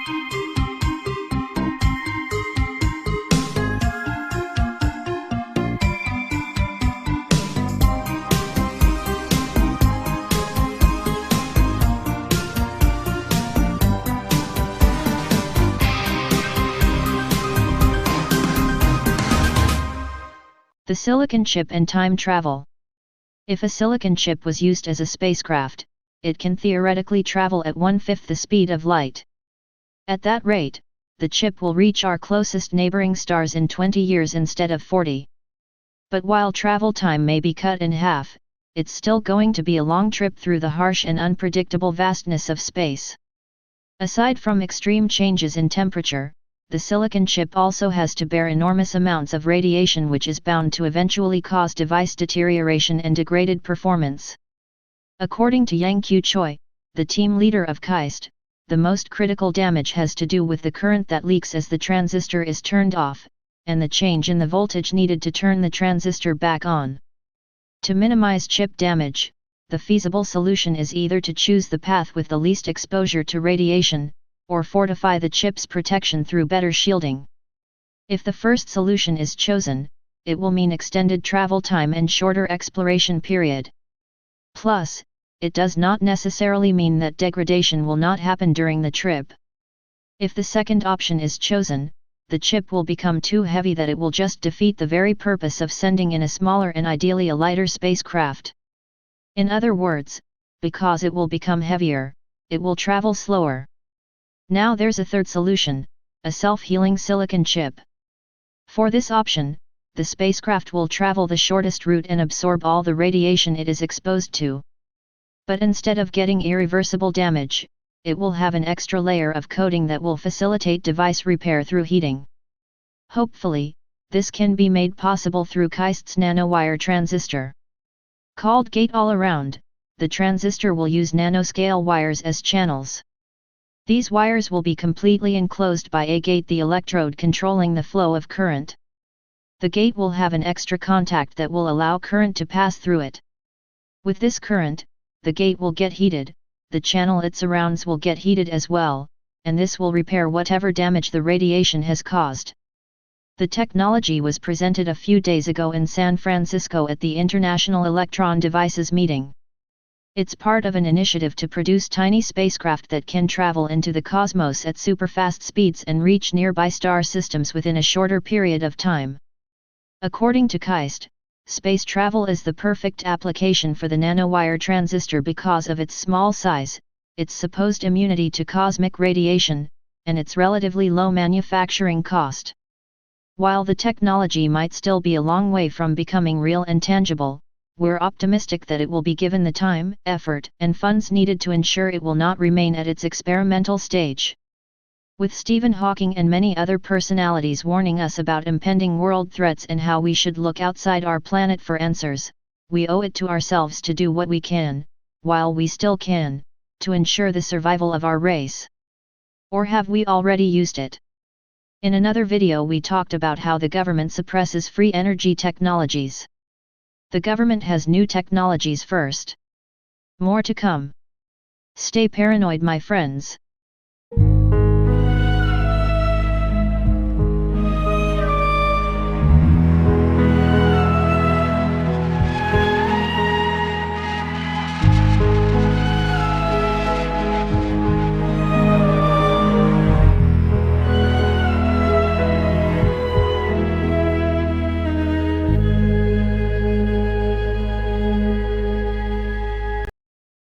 The silicon chip and time travel. If a silicon chip was used as a spacecraft, it can theoretically travel at 1/5 the speed of light. At that rate, the chip will reach our closest neighboring stars in 20 years instead of 40. But while travel time may be cut in half, it's still going to be a long trip through the harsh and unpredictable vastness of space. Aside from extreme changes in temperature, the silicon chip also has to bear enormous amounts of radiation, which is bound to eventually cause device deterioration and degraded performance. According to Yang Q Choi, the team leader of KAIST, the most critical damage has to do with the current that leaks as the transistor is turned off, and the change in the voltage needed to turn the transistor back on. To minimize chip damage, the feasible solution is either to choose the path with the least exposure to radiation, or fortify the chip's protection through better shielding. If the first solution is chosen, it will mean extended travel time and shorter exploration period. Plus, it does not necessarily mean that degradation will not happen during the trip. If the second option is chosen, the chip will become too heavy that it will just defeat the very purpose of sending in a smaller and ideally a lighter spacecraft. In other words, because it will become heavier, it will travel slower. Now there's a third solution, a self-healing silicon chip. For this option, the spacecraft will travel the shortest route and absorb all the radiation it is exposed to. But instead of getting irreversible damage, it will have an extra layer of coating that will facilitate device repair through heating. Hopefully, this can be made possible through KAIST's nanowire transistor. Called gate-all-around, the transistor will use nanoscale wires as channels. These wires will be completely enclosed by a gate, the electrode controlling the flow of current. The gate will have an extra contact that will allow current to pass through it. With this current, the gate will get heated, the channel it surrounds will get heated as well, and this will repair whatever damage the radiation has caused. The technology was presented a few days ago in San Francisco at the International Electron Devices meeting. It's part of an initiative to produce tiny spacecraft that can travel into the cosmos at superfast speeds and reach nearby star systems within a shorter period of time. According to KAIST, space travel is the perfect application for the nanowire transistor because of its small size, its supposed immunity to cosmic radiation, and its relatively low manufacturing cost. While the technology might still be a long way from becoming real and tangible, we're optimistic that it will be given the time, effort, and funds needed to ensure it will not remain at its experimental stage. With Stephen Hawking and many other personalities warning us about impending world threats and how we should look outside our planet for answers, we owe it to ourselves to do what we can, while we still can, to ensure the survival of our race. Or have we already used it? In another video we talked about how the government suppresses free energy technologies. The government has new technologies first. More to come. Stay paranoid, my friends.